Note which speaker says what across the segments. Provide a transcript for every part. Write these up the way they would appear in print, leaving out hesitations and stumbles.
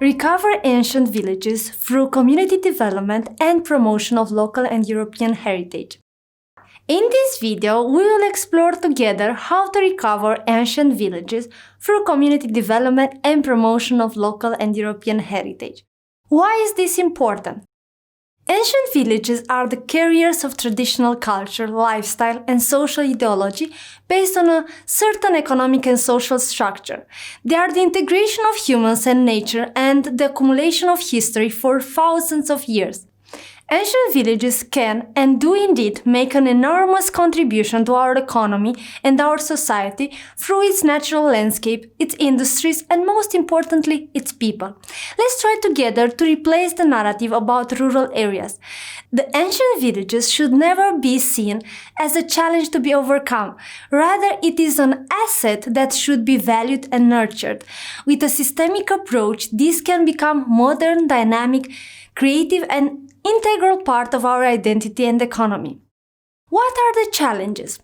Speaker 1: Recover ancient villages through community development and promotion of local and European heritage. In this video, we will explore together how to recover ancient villages through community development and promotion of local and European heritage. Why is this important? Ancient villages are the carriers of traditional culture, lifestyle, and social ideology based on a certain economic and social structure. They are the integration of humans and nature and the accumulation of history for thousands of years. Ancient villages can and do indeed make an enormous contribution to our economy and our society through its natural landscape, its industries, and most importantly, its people. Let's try together to replace the narrative about rural areas. The ancient villages should never be seen as a challenge to be overcome. Rather, it is an asset that should be valued and nurtured. With a systemic approach, this can become modern, dynamic, creative, and integral part of our identity and economy. What are the challenges?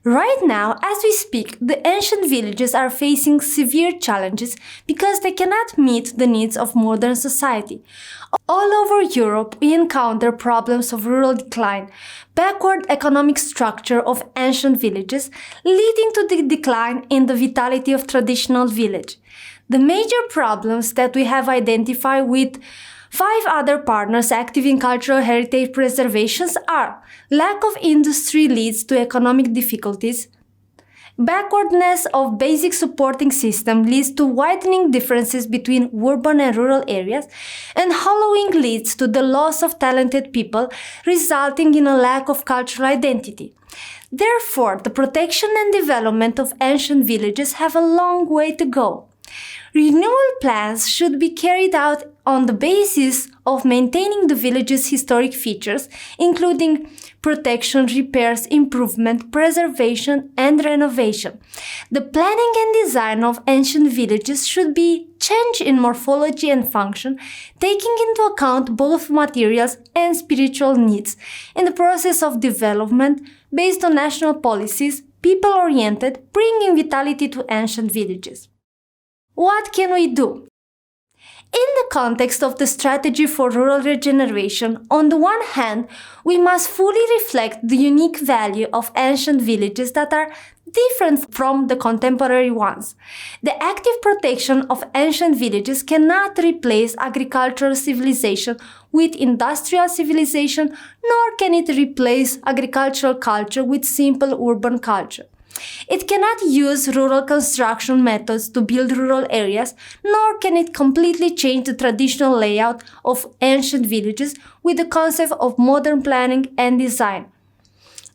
Speaker 1: Right now, as we speak, the ancient villages are facing severe challenges because they cannot meet the needs of modern society. All over Europe, we encounter problems of rural decline, backward economic structure of ancient villages, leading to the decline in the vitality of traditional village. The major problems that we have identified with 5 other partners active in cultural heritage preservations are: lack of industry leads to economic difficulties, backwardness of basic supporting system leads to widening differences between urban and rural areas, and hollowing leads to the loss of talented people, resulting in a lack of cultural identity. Therefore, the protection and development of ancient villages have a long way to go. Renewal plans should be carried out on the basis of maintaining the village's historic features, including protection, repairs, improvement, preservation, and renovation. The planning and design of ancient villages should be changed in morphology and function, taking into account both materials and spiritual needs in the process of development based on national policies, people-oriented, bringing vitality to ancient villages. What can we do? In the context of the strategy for rural regeneration, on the one hand, we must fully reflect the unique value of ancient villages that are different from the contemporary ones. The active protection of ancient villages cannot replace agricultural civilization with industrial civilization, nor can it replace agricultural culture with simple urban culture. It cannot use rural construction methods to build rural areas, nor can it completely change the traditional layout of ancient villages with the concept of modern planning and design.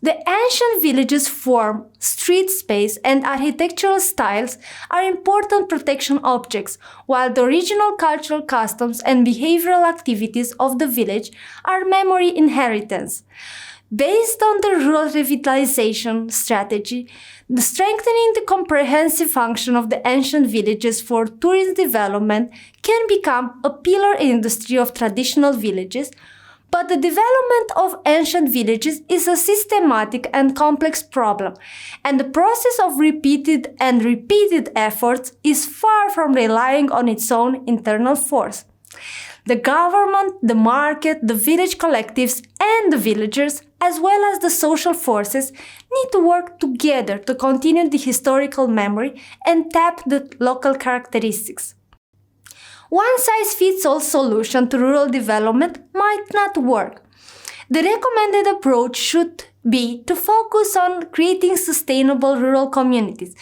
Speaker 1: The ancient villages' form, street space, and architectural styles are important protection objects, while the original cultural customs and behavioral activities of the village are memory inheritance. Based on the rural revitalization strategy, the strengthening the comprehensive function of the ancient villages for tourism development can become a pillar industry of traditional villages, but the development of ancient villages is a systematic and complex problem, and the process of repeated efforts is far from relying on its own internal force. The government, the market, the village collectives, and the villagers, as well as the social forces, need to work together to continue the historical memory and tap the local characteristics. One-size-fits-all solution to rural development might not work. The recommended approach should be to focus on creating sustainable rural communities.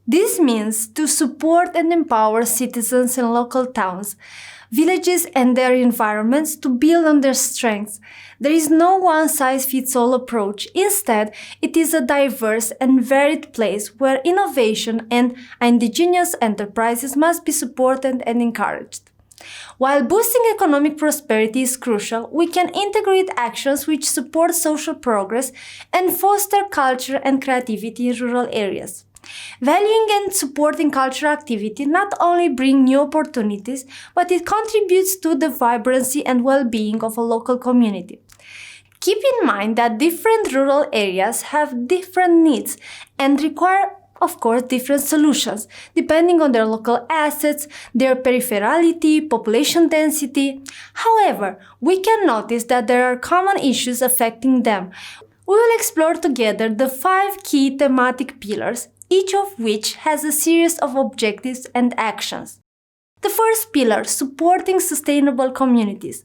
Speaker 1: This means to support and empower citizens in local towns, villages and their environments to build on their strengths. There is no one-size-fits-all approach. Instead, it is a diverse and varied place where innovation and indigenous enterprises must be supported and encouraged. While boosting economic prosperity is crucial, we can integrate actions which support social progress and foster culture and creativity in rural areas. Valuing and supporting cultural activity not only brings new opportunities, but it contributes to the vibrancy and well-being of a local community. Keep in mind that different rural areas have different needs and require of course, different solutions, depending on their local assets, their peripherality, population density. However, we can notice that there are common issues affecting them. We will explore together the 5 key thematic pillars, each of which has a series of objectives and actions. The first pillar, supporting sustainable communities.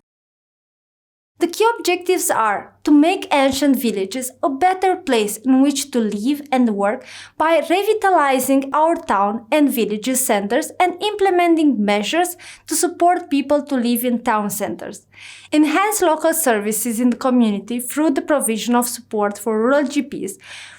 Speaker 1: The key objectives are to make ancient villages a better place in which to live and work by revitalizing our town and village centers and implementing measures to support people to live in town centers. Enhance local services in the community through the provision of support for rural GPs,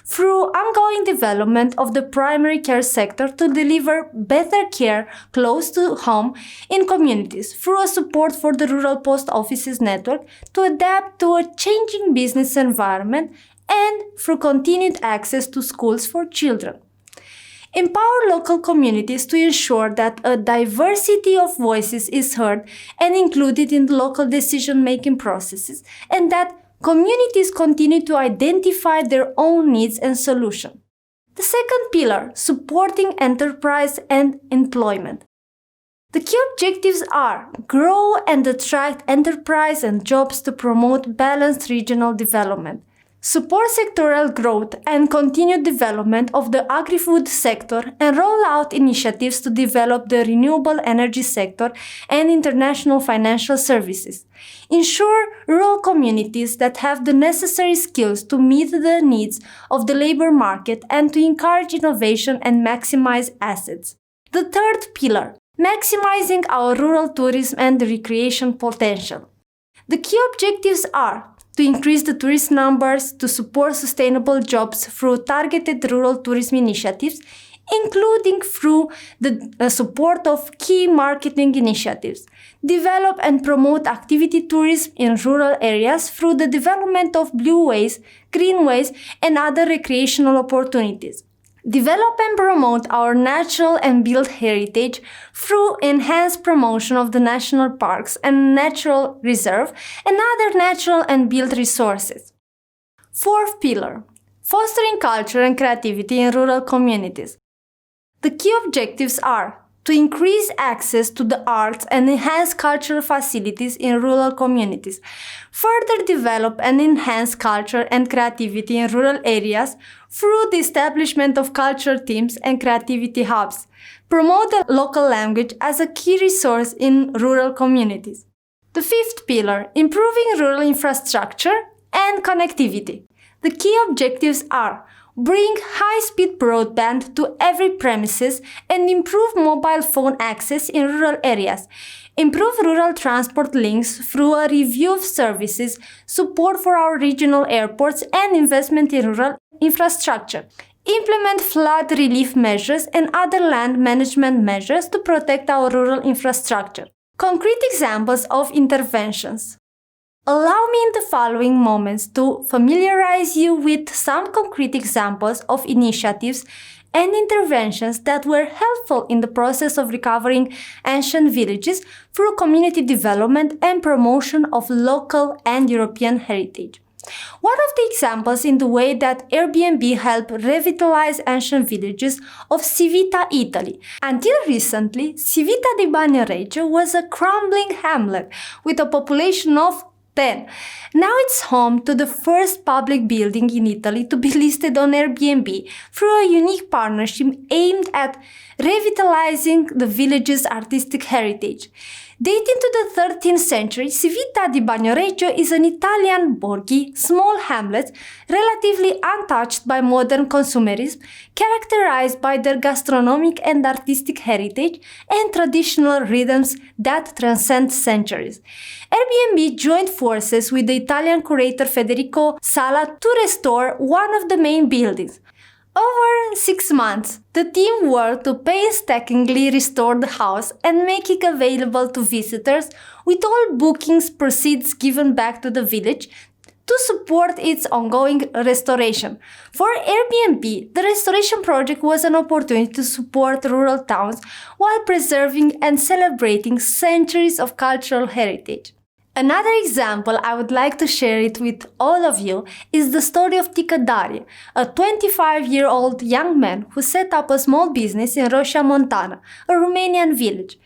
Speaker 1: through ongoing development of the primary care sector to deliver better care close to home in communities, through a support for the rural post offices network to adapt to a changing business environment, and through continued access to schools for children. Empower local communities to ensure that a diversity of voices is heard and included in the local decision-making processes, and that communities continue to identify their own needs and solutions. The second pillar, supporting enterprise and employment. The key objectives are grow and attract enterprise and jobs to promote balanced regional development, support sectoral growth and continued development of the agri-food sector, and roll out initiatives to develop the renewable energy sector and international financial services. Ensure rural communities that have the necessary skills to meet the needs of the labor market and to encourage innovation and maximize assets. The third pillar, maximizing our rural tourism and recreation potential. The key objectives are to increase the tourist numbers, to support sustainable jobs through targeted rural tourism initiatives, including through the support of key marketing initiatives. Develop and promote activity tourism in rural areas through the development of blueways, greenways, and other recreational opportunities. Develop and promote our natural and built heritage through enhanced promotion of the national parks and natural reserve and other natural and built resources. Fourth pillar, fostering culture and creativity in rural communities. The key objectives are to increase access to the arts and enhance cultural facilities in rural communities, further develop and enhance culture and creativity in rural areas through the establishment of culture teams and creativity hubs, promote the local language as a key resource in rural communities. The fifth pillar, improving rural infrastructure and connectivity. The key objectives are bring high-speed broadband to every premises and improve mobile phone access in rural areas. Improve rural transport links through a review of services, support for our regional airports, and investment in rural infrastructure. Implement flood relief measures and other land management measures to protect our rural infrastructure. Concrete examples of interventions. Allow me in the following moments to familiarize you with some concrete examples of initiatives and interventions that were helpful in the process of recovering ancient villages through community development and promotion of local and European heritage. One of the examples in the way that Airbnb helped revitalize ancient villages of Civita, Italy. Until recently, Civita di Bagnoregio was a crumbling hamlet with a population of 10. Now it's home to the first public building in Italy to be listed on Airbnb through a unique partnership aimed at revitalizing the village's artistic heritage. Dating to the 13th century, Civita di Bagnoregio is an Italian borghi, small hamlet, relatively untouched by modern consumerism, characterized by their gastronomic and artistic heritage and traditional rhythms that transcend centuries. Airbnb joined forces with the Italian curator Federico Sala to restore one of the main buildings. Over 6 months, the team worked to painstakingly restore the house and make it available to visitors, with all bookings proceeds given back to the village to support its ongoing restoration. For Airbnb, the restoration project was an opportunity to support rural towns while preserving and celebrating centuries of cultural heritage. Another example I would like to share it with all of you is the story of Tica Darie, a 25-year-old young man who set up a small business in Roșia Montana, a Romanian village.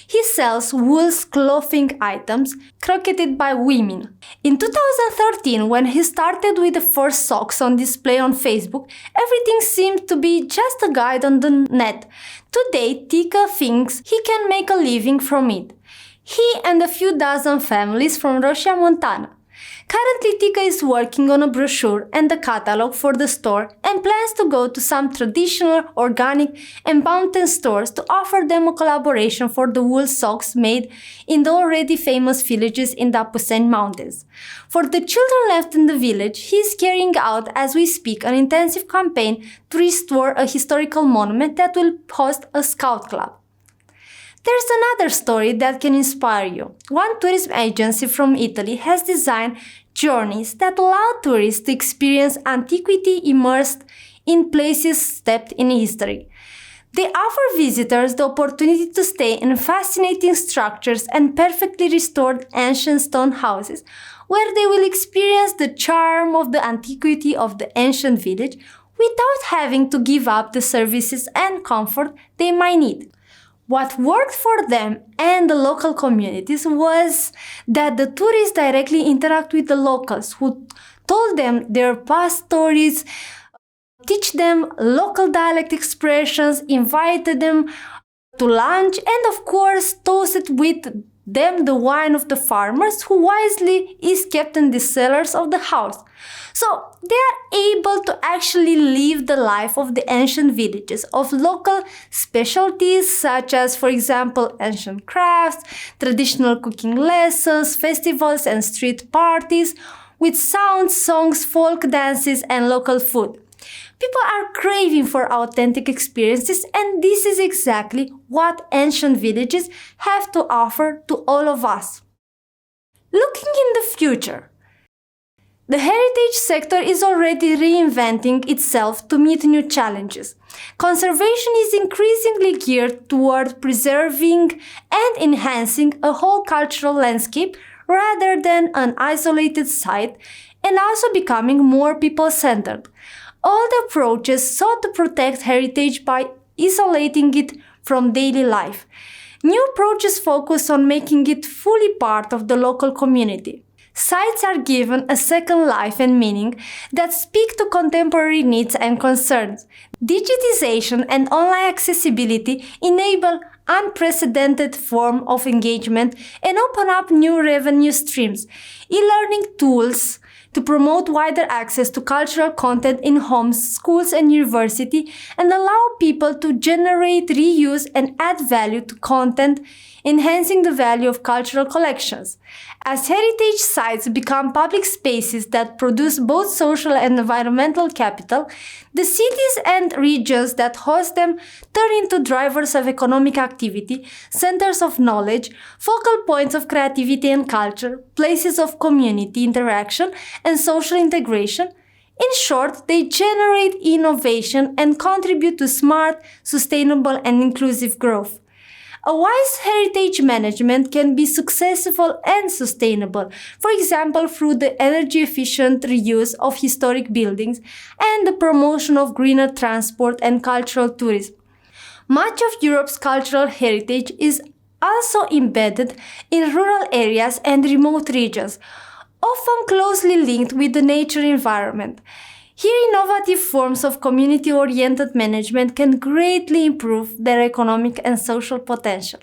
Speaker 1: He sells wool clothing items crocheted by women. In 2013, when he started with the first socks on display on Facebook, everything seemed to be just a guide on the net. Today, Tica thinks he can make a living from it. He and a few dozen families from Roșia Montana. Currently, Tica is working on a brochure and a catalog for the store and plans to go to some traditional, organic and mountain stores to offer them a collaboration for the wool socks made in the already famous villages in the Apuseni Mountains. For the children left in the village, he is carrying out, as we speak, an intensive campaign to restore a historical monument that will host a scout club. There's another story that can inspire you. One tourism agency from Italy has designed journeys that allow tourists to experience antiquity immersed in places steeped in history. They offer visitors the opportunity to stay in fascinating structures and perfectly restored ancient stone houses, where they will experience the charm of the antiquity of the ancient village without having to give up the services and comfort they might need. What worked for them and the local communities was that the tourists directly interact with the locals who told them their past stories, teach them local dialect expressions, invited them to lunch, and of course toasted with them the wine of the farmers who wisely is kept in the cellars of the house. So they are able to actually live the life of the ancient villages, of local specialties such as, for example, ancient crafts, traditional cooking lessons, festivals and street parties, with sounds, songs, folk dances and local food. People are craving for authentic experiences, and this is exactly what ancient villages have to offer to all of us. Looking in the future, the heritage sector is already reinventing itself to meet new challenges. Conservation is increasingly geared toward preserving and enhancing a whole cultural landscape rather than an isolated site, and also becoming more people-centered. All the approaches sought to protect heritage by isolating it from daily life. New approaches focus on making it fully part of the local community. Sites are given a second life and meaning that speak to contemporary needs and concerns. Digitization and online accessibility enable unprecedented form of engagement and open up new revenue streams. E-learning tools to promote wider access to cultural content in homes, schools and university, and allow people to generate, reuse and add value to content, enhancing the value of cultural collections. As heritage sites become public spaces that produce both social and environmental capital, the cities and regions that host them turn into drivers of economic activity, centers of knowledge, focal points of creativity and culture, places of community interaction and social integration. In short, they generate innovation and contribute to smart, sustainable and inclusive growth. A wise heritage management can be successful and sustainable, for example through the energy-efficient reuse of historic buildings and the promotion of greener transport and cultural tourism. Much of Europe's cultural heritage is also embedded in rural areas and remote regions, often closely linked with the nature environment. Here, innovative forms of community-oriented management can greatly improve their economic and social potential.